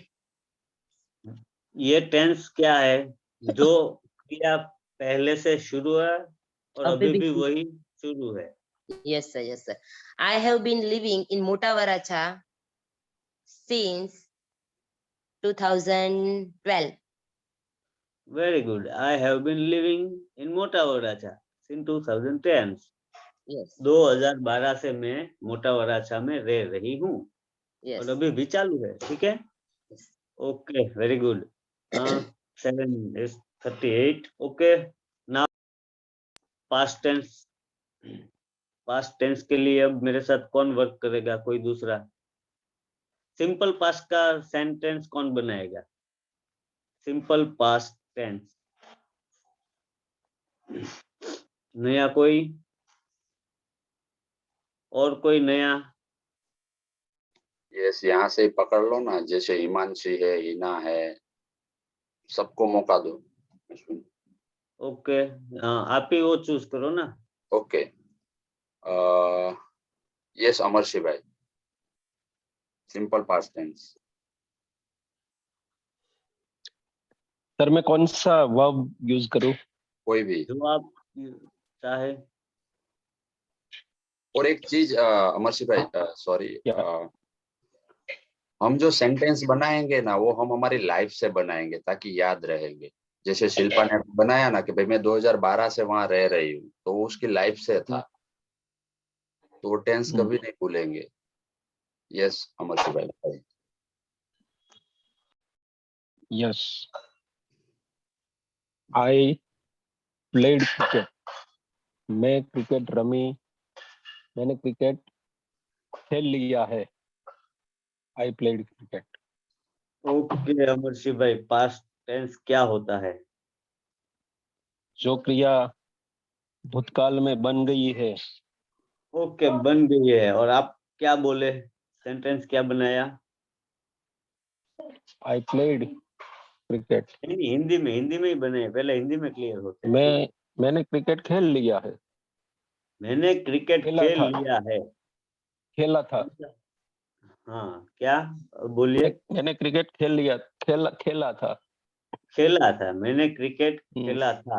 [SPEAKER 7] ये टेंस क्या है? जो क्रिया पहले से शुरू है और अभी भी वही शुरू है।
[SPEAKER 4] Yes sir, yes sir. I have been living in Mota Varacha since 2012.
[SPEAKER 7] Very good. I have been living in Mota Varacha since 2010.
[SPEAKER 4] Yes.
[SPEAKER 7] 2012 से मैं मोटा वराछा में रह रही हूँ।
[SPEAKER 4] Yes.
[SPEAKER 7] और अभी भी चालू है, ठीक है। Okay, very good. 7 is 38. Okay, now past tense. Past tense के लिए अब मेरे साथ कौन वर्क करेगा? कोई दूसरा? सिंपल पास्ट का सेंटेंस कौन बनाएगा? सिंपल पास्ट टेंस नया कोई? और कोई नया?
[SPEAKER 1] यस, यहाँ से ही पकड़ लो ना, जैसे हिमांशी है, हिना है, सबको मौका दो।
[SPEAKER 7] ओके, आप ही वो चूज करो ना।
[SPEAKER 1] ओके, यस अमरशी भाई, सिंपल पास्ट टेंस।
[SPEAKER 10] सर मैं कौन सा वर्ब यूज करूं?
[SPEAKER 1] कोई भी।
[SPEAKER 7] जो आप चाहे।
[SPEAKER 1] और एक चीज अमरशी भाई, सॉरी,
[SPEAKER 10] क्या?
[SPEAKER 1] हम जो सेंटेंस बनाएंगे ना, वो हम हमारी लाइफ से बनाएंगे ताकि याद रहेंगे। जैसे शिल्पा ने बनाया ना कि भाई मैं 2012 से वहां रह रही हूँ, तो वो उसकी लाइफ से था, तो वो टेंस कभी नहीं भूलेंगे। यस अमरशी भाई।
[SPEAKER 10] Yes, I played cricket. मैं क्रिकेट रमी, मैंने क्रिकेट खेल लिया है। आई प्लेड क्रिकेट।
[SPEAKER 7] ओके अमरशी भाई, पास्ट टेंस क्या होता है?
[SPEAKER 10] जो क्रिया भूतकाल में बन गई है।
[SPEAKER 7] ओके, बन गई है। और आप क्या बोले, सेंटेंस क्या बनाया?
[SPEAKER 10] आई प्लेड क्रिकेट।
[SPEAKER 7] नहीं, हिंदी में ही बने, पहले हिंदी में क्लियर होते हैं।
[SPEAKER 10] मैंने क्रिकेट खेल लिया है।
[SPEAKER 7] मैंने क्रिकेट
[SPEAKER 10] खेला
[SPEAKER 7] खेल
[SPEAKER 10] था।
[SPEAKER 7] लिया है।
[SPEAKER 10] खेला था।
[SPEAKER 7] हाँ, क्या बोलिए?
[SPEAKER 10] मैंने क्रिकेट खेला था।
[SPEAKER 7] खेला था, मैंने क्रिकेट खेला था।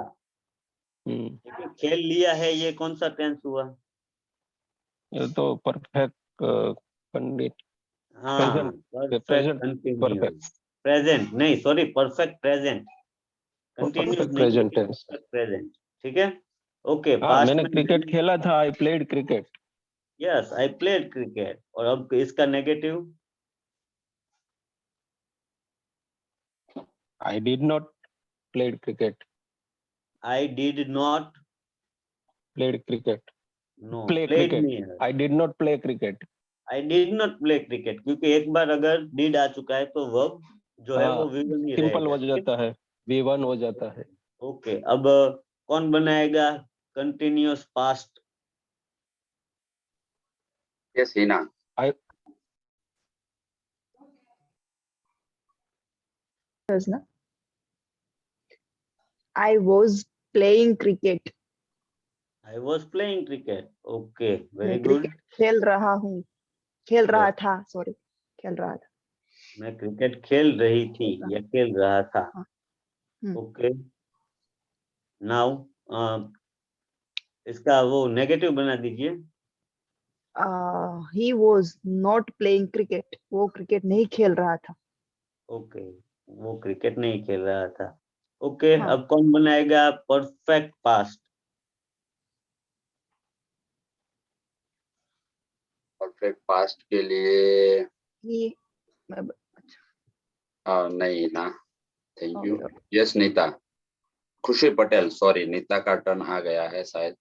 [SPEAKER 10] हम्म,
[SPEAKER 7] खेल लिया है, ये कौन सा टेंस हुआ?
[SPEAKER 10] ये तो परफेक्ट कंडीट।
[SPEAKER 7] हाँ, perfect
[SPEAKER 10] present
[SPEAKER 7] continuous.
[SPEAKER 10] Perfect
[SPEAKER 7] present नहीं, sorry, perfect present. Continuous
[SPEAKER 10] perfect
[SPEAKER 7] नहीं,
[SPEAKER 10] प्रेजेंट टेंस।
[SPEAKER 7] Perfect present. ठीक है, ओके।
[SPEAKER 10] हाँ,
[SPEAKER 7] पास्ट
[SPEAKER 10] मैंने
[SPEAKER 7] में
[SPEAKER 10] क्रिकेट खेला था। I played cricket.
[SPEAKER 7] Yes, I played cricket. और अब इसका negative?
[SPEAKER 10] I did not played cricket.
[SPEAKER 7] I did not
[SPEAKER 10] played cricket.
[SPEAKER 7] No,
[SPEAKER 10] play
[SPEAKER 7] played
[SPEAKER 10] cricket.
[SPEAKER 7] नहीं है।
[SPEAKER 10] I did not play cricket.
[SPEAKER 7] I did not play cricket, क्योंकि एक बार अगर did आ चुका है तो वर्ब जो है वो
[SPEAKER 10] हाँ,
[SPEAKER 7] V1 ही
[SPEAKER 10] सिंपल
[SPEAKER 7] रहेगा।
[SPEAKER 10] हो जाता है, V1 हो जाता है।
[SPEAKER 7] ओके, अब कौन बनाएगा continuous past?
[SPEAKER 1] Yes Hina.
[SPEAKER 10] I
[SPEAKER 11] I was playing cricket.
[SPEAKER 7] I was playing cricket. Okay, very
[SPEAKER 11] मैं
[SPEAKER 7] गुड।
[SPEAKER 11] क्रिकेट खेल रहा हूँ, खेल रहा था, सॉरी, खेल रहा था।
[SPEAKER 7] मैं क्रिकेट खेल रही थी या खेल रहा था।
[SPEAKER 11] हम्म।
[SPEAKER 7] ओके, नाउ इसका वो नेगेटिव बना दीजिए।
[SPEAKER 11] He was not playing cricket. वो क्रिकेट नहीं खेल रहा था।
[SPEAKER 7] ओके, वो क्रिकेट नहीं खेल रहा था। ओके,
[SPEAKER 11] हाँ।
[SPEAKER 7] अब कौन बनाएगा परफेक्ट पास्ट?
[SPEAKER 1] परफेक्ट पास्ट के लिए
[SPEAKER 11] He,
[SPEAKER 1] नहीं ना, thank you.
[SPEAKER 11] okay.
[SPEAKER 1] Yes Nita. Khushi Patel, sorry, Nita का टर्न आ गया है शायद।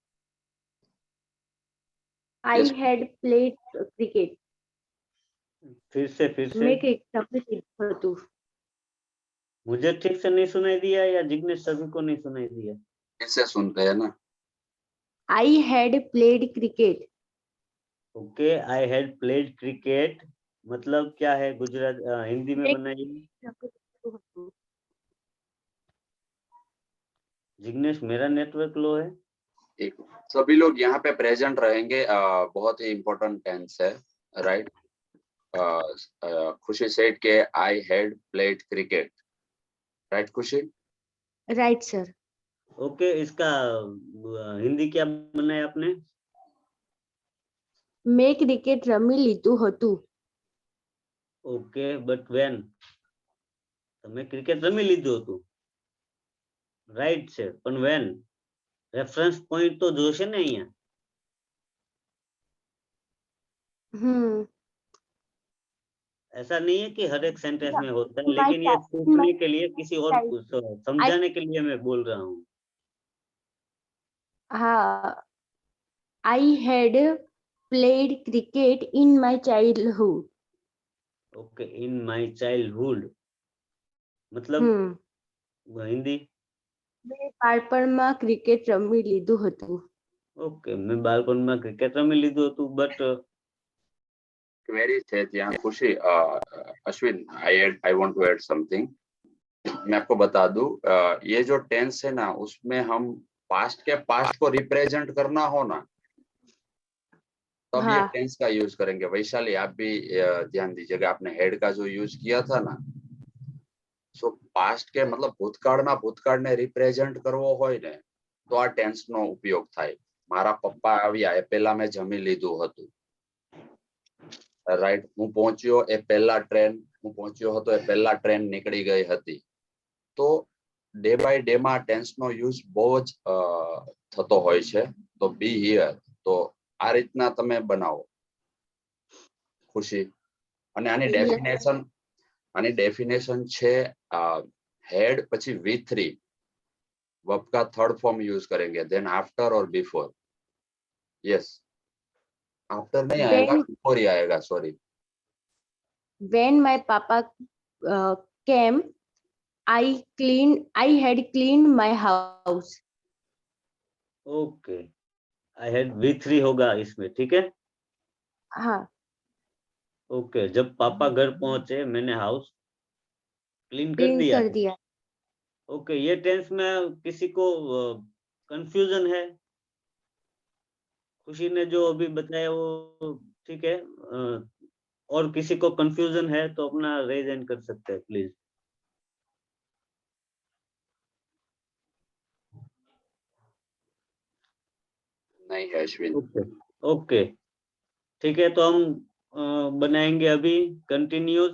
[SPEAKER 12] I had played cricket.
[SPEAKER 7] फिर से
[SPEAKER 12] मैं क्रिकेट हूँ।
[SPEAKER 7] मुझे ठीक से नहीं सुनाई दिया या जिग्नेश सभी को नहीं सुनाई दिया?
[SPEAKER 1] कैसे सुनते हैं ना।
[SPEAKER 12] I had played cricket.
[SPEAKER 7] Okay, I had played cricket मतलब क्या है? गुजरात हिंदी में बनाइए। जिग्नेश, मेरा नेटवर्क लो है।
[SPEAKER 1] ठीक, सभी लोग यहाँ पे प्रेजेंट रहेंगे। बहुत ही इम्पोर्टेंट टेंस है, राइट। खुशी सेड के I had played cricket, right खुशी?
[SPEAKER 12] Right, sir.
[SPEAKER 7] ओके, इसका हिंदी क्या बनाया आपने?
[SPEAKER 12] मैं क्रिकेट रमी લીધું હતું.
[SPEAKER 7] Okay, but when? તમે ક્રિકેટ રમી લીધું હતું, રાઈટ છે, પણ વેન રેફરન્સ પોઈન્ટ તો જોશે ને અહીંયા। ऐसा नहीं है कि हर एक सेंटेंस में होता है, लेकिन ये पूछने के लिए किसी और समझाने के लिए मैं बोल रहा हूँ।
[SPEAKER 12] हाँ, I had played cricket in my childhood.
[SPEAKER 7] Okay, in my childhood मतलब हिंदी?
[SPEAKER 12] મેં બાળપણમાં ક્રિકેટ રમી લીધું હતું.
[SPEAKER 7] ઓકે, મેં બાળપણમાં ક્રિકેટ રમી લીધું હતું, બટ
[SPEAKER 1] क्वेरी थे ત્યાં Khushi Ashwin I want to add something. मैं आपको बता दूं ये जो टेंस है ना उसमें हम पास्ट के पास्ट को रिप्रेजेंट करना हो ना तब ये
[SPEAKER 12] हाँ
[SPEAKER 1] टेंस का यूज करेंगे। वैशाली आप भी ध्यान दीजिएगा, आपने हेड का जो यूज किया था ना, सो पास्ट के मतलब ભૂતકાળને रिप्रेजेंट करવો હોય ને તો આ ટેન્સ નો ઉપયોગ થાય। મારા પપ્પા આવ્યા એ પહેલા મેં જમી લીધું હતું, રાઈટ। હું પહોંચ્યો એ પહેલા ટ્રેન, હું પહોંચ્યો હતો એ પહેલા ટ્રેન નીકળી ગઈ હતી। તો ડે બાય ડે માં ટેન્સ નો યુઝ બહુ જ થતો હોય છે। તો બી હિયર, તો આ રીતના તમે બનાવો ખુશી। અને આની ડેફિનેશન છે हेड પછી V3 वर्ब का थर्ड फॉर्म यूज करेंगे, देन आफ्टर और बिफोर। यस, आफ्टर नहीं आएगा, बिफोर ही आएगा, sorry.
[SPEAKER 12] when my papa came, I had cleaned my house.
[SPEAKER 7] Okay, I had V3 होगा इसमें, ठीक है।
[SPEAKER 12] हाँ
[SPEAKER 7] ओके, जब पापा घर पहुंचे मैंने हाउस क्लीन कर
[SPEAKER 12] क्लीन
[SPEAKER 7] दिया।
[SPEAKER 12] कर दिया।
[SPEAKER 7] ओके, ये टेंस में किसी को कंफ्यूजन है? खुशी ने जो अभी बताया वो ठीक है, और किसी को कंफ्यूजन है तो अपना रेज हैंड कर सकते हैं प्लीज।
[SPEAKER 1] नहीं है अश्विन।
[SPEAKER 7] ओके ओके, ठीक है, तो हम बनाएंगे अभी कंटिन्यूस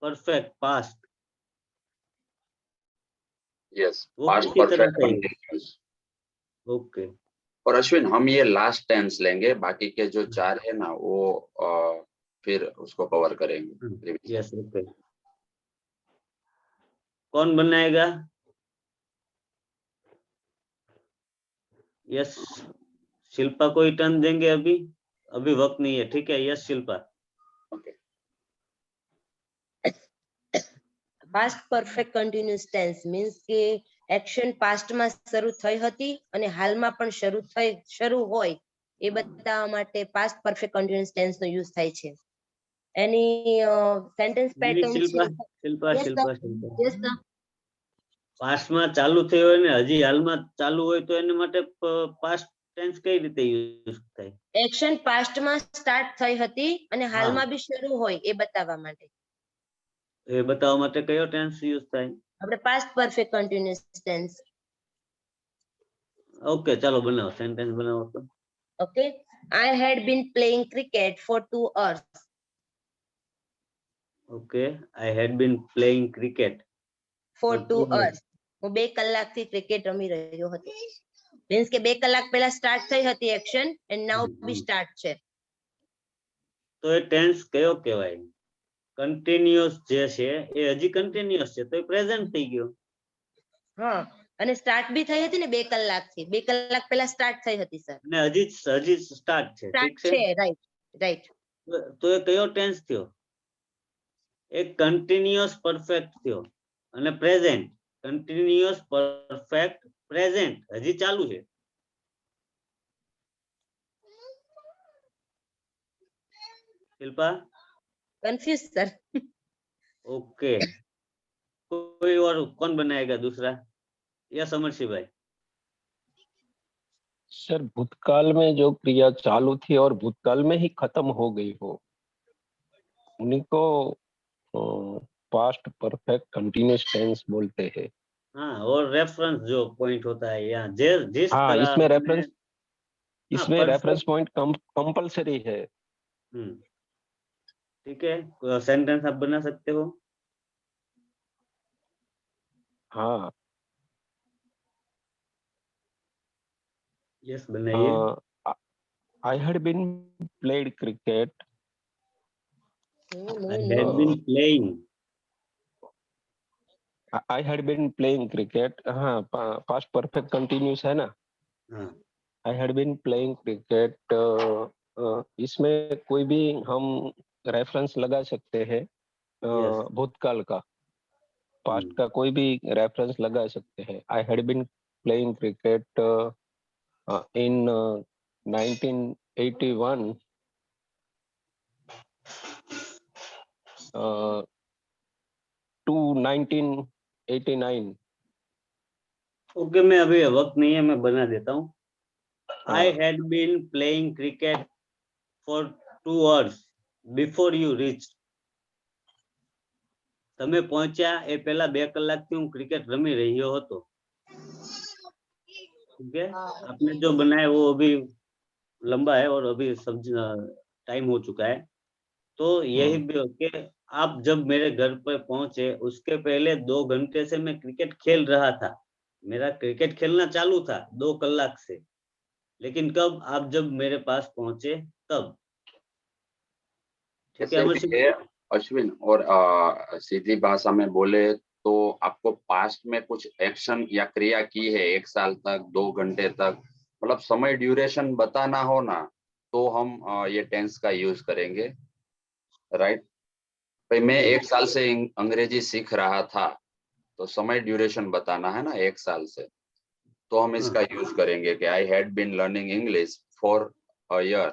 [SPEAKER 7] परफेक्ट पास्ट।
[SPEAKER 1] यस,
[SPEAKER 7] वो
[SPEAKER 1] पास्ट
[SPEAKER 7] किसी तरह
[SPEAKER 1] परफेक्ट
[SPEAKER 7] से
[SPEAKER 1] कंटिन्यूअस।
[SPEAKER 7] ओके,
[SPEAKER 1] और अश्विन हम ये लास्ट टेंस लेंगे, बाकी के जो 4 है ना वो फिर उसको कवर करेंगे।
[SPEAKER 7] यस ओके, कौन बनाएगा? यस, शिल्पा को ही टर्न देंगे अभी, अभी वक्त नहीं है, ठीक है। Yes Shilpa.
[SPEAKER 1] Okay,
[SPEAKER 4] past perfect continuous tense means કે એક્શન પાસ્ટમાં શરૂ થઈ હતી અને હાલમાં પણ શરૂ હોય એ બતાવવા માટે પાસ્ટ પરફેક્ટ કન્ટિન્યુઅસ ટેન્સ નો યુઝ થાય છે। એની સેન્ટેન્સ પેટર્ન
[SPEAKER 7] शिल्पा
[SPEAKER 4] છે।
[SPEAKER 7] Shilpa
[SPEAKER 4] Yes,
[SPEAKER 7] Shilpa
[SPEAKER 4] sir.
[SPEAKER 7] Shilpa
[SPEAKER 4] Yes, sir.
[SPEAKER 7] પાસ્ટમાં ચાલુ થયો હોય ને હજી હાલમાં ચાલુ હોય તો એને માટે પાસ્ટ ટેન્સ કઈ રીતે યુઝ થાય?
[SPEAKER 4] એક્શન પાસ્ટમાં સ્ટાર્ટ થઈ હતી અને હાલમાં બી શરૂ હોય એ બતાવવા માટે
[SPEAKER 7] એ બતાવવા માટે કયો ટેન્સ યુઝ થાય?
[SPEAKER 4] આપણે past perfect continuous tense.
[SPEAKER 7] Okay, ચાલો બનાવો, સેન્ટેન્સ બનાવો તો।
[SPEAKER 4] ઓકે, I had been playing cricket for 2 hours.
[SPEAKER 7] Okay, I had been playing cricket
[SPEAKER 4] for 2
[SPEAKER 7] hours.
[SPEAKER 4] hours. હું 2 કલાકથી ક્રિકેટ રમી રહ્યો હતો, મીન્સ કે 2 કલાક પહેલા સ્ટાર્ટ થઈ હતી action and now be start છે।
[SPEAKER 7] તો એ ટેન્સ કયો કહેવાય? કન્ટિન્યુઅસ જે છે એ હજી કન્ટિન્યુઅસ છે તો એ પ્રેઝન્ટ થઈ ગયો।
[SPEAKER 4] હા, અને સ્ટાર્ટ બી થઈ હતી ને 2 કલાકથી, 2 કલાક પહેલા સ્ટાર્ટ થઈ હતી સર।
[SPEAKER 7] અને હજી સ્ટાર્ટ છે, ઠીક
[SPEAKER 4] સ્ટાર્ટ
[SPEAKER 7] છે,
[SPEAKER 4] છે, રાઈટ રાઈટ।
[SPEAKER 7] તો એ કયો ટેન્સ થયો? એક કન્ટિન્યુઅસ પરફેક્ટ થયો અને પ્રેઝન્ટ, કન્ટિન્યુઅસ પરફેક્ટ પ્રેઝન્ટ હજી ચાલુ છે। Shilpa
[SPEAKER 4] confuse sir.
[SPEAKER 7] ओके, कोई और कौन बनाएगा दूसरा? या समरसी भाई?
[SPEAKER 10] सर भूतकाल में जो क्रिया चालू थी और भूतकाल में ही खत्म हो गई हो उन्हीं को पास्ट परफेक्ट कंटिन्यूअस टेंस बोलते हैं।
[SPEAKER 7] हाँ, और रेफरेंस जो पॉइंट होता है यहाँ जिस
[SPEAKER 10] हाँ,
[SPEAKER 7] तरह
[SPEAKER 10] इसमें रेफरेंस इसमें
[SPEAKER 7] perfect-
[SPEAKER 10] रेफरेंस पॉइंट कंपलसरी है।
[SPEAKER 7] ठीक है, सेंटेंस आप बना सकते हो।
[SPEAKER 10] हाँ,
[SPEAKER 7] यस बनाइए।
[SPEAKER 10] I had been played cricket.
[SPEAKER 7] I had been playing.
[SPEAKER 10] I had been playing cricket. हाँ, past perfect continuous है ना?
[SPEAKER 7] हाँ,
[SPEAKER 10] I had been playing cricket. इसमें कोई भी हम रेफरेंस लगा सकते हैं, भूतकाल का, पास्ट का कोई भी रेफरेंस लगा सकते हैं। I had been playing cricket in 1981 to 1989.
[SPEAKER 7] Okay, मैं अभी वक्त नहीं है, मैं बना देता हूँ. I had been playing cricket for 2 hours before you reached. તમે પહોંચ્યા એ પહેલા 2 કલાકથી હું ક્રિકેટ રમી રહ્યો હતો. ठीक है, आपने जो बनाया वो अभी लंबा है और अभी टाइम हो चुका है. तो यही कि आप जब मेरे घर पर पहुंचे उसके पहले 2 घंटे से मैं क्रिकेट खेल रहा था. मेरा क्रिकेट खेलना चालू था 2 कलाक से, लेकिन कब आप जब मेरे पास पहुंचे तब. ठीक है
[SPEAKER 1] अश्विन, और सीधी भाषा में बोले तो आपको पास्ट में कुछ एक्शन या क्रिया की है 1 साल तक, 2 घंटे तक, मतलब समय ड्यूरेशन बताना हो ना, तो हम ये टेंस का यूज करेंगे. राइट भाई, मैं 1 साल से अंग्रेजी सीख रहा था, तो समय ड्यूरेशन बताना है ना 1 साल से, तो हम इसका यूज करेंगे कि I had been learning English for a year.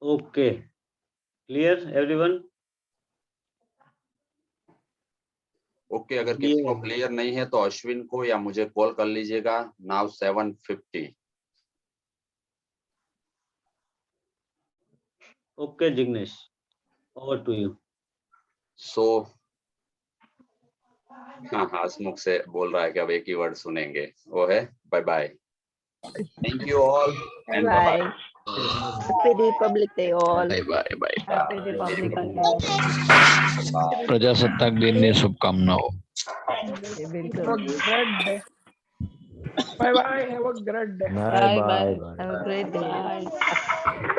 [SPEAKER 7] Okay, clear everyone?
[SPEAKER 1] Okay, अगर किसी को क्लियर नहीं है तो अश्विन को या मुझे कॉल कर लीजिएगा. Now 7:50.
[SPEAKER 7] Okay Jignesh, over to you.
[SPEAKER 1] So हाँ, हसमुख से बोल रहा है कि अब एक ही वर्ड सुनेंगे, वो है bye bye. Thank you all and bye.
[SPEAKER 11] Happy Republic Day all.
[SPEAKER 1] Bye bye bye.
[SPEAKER 6] Happy Republic Day.
[SPEAKER 13] प्रजासत्ताक दिनની શુભકામનાઓ.
[SPEAKER 6] बिल्कुल.
[SPEAKER 5] Bye bye. Have a great day.
[SPEAKER 6] Bye bye. Have a great day.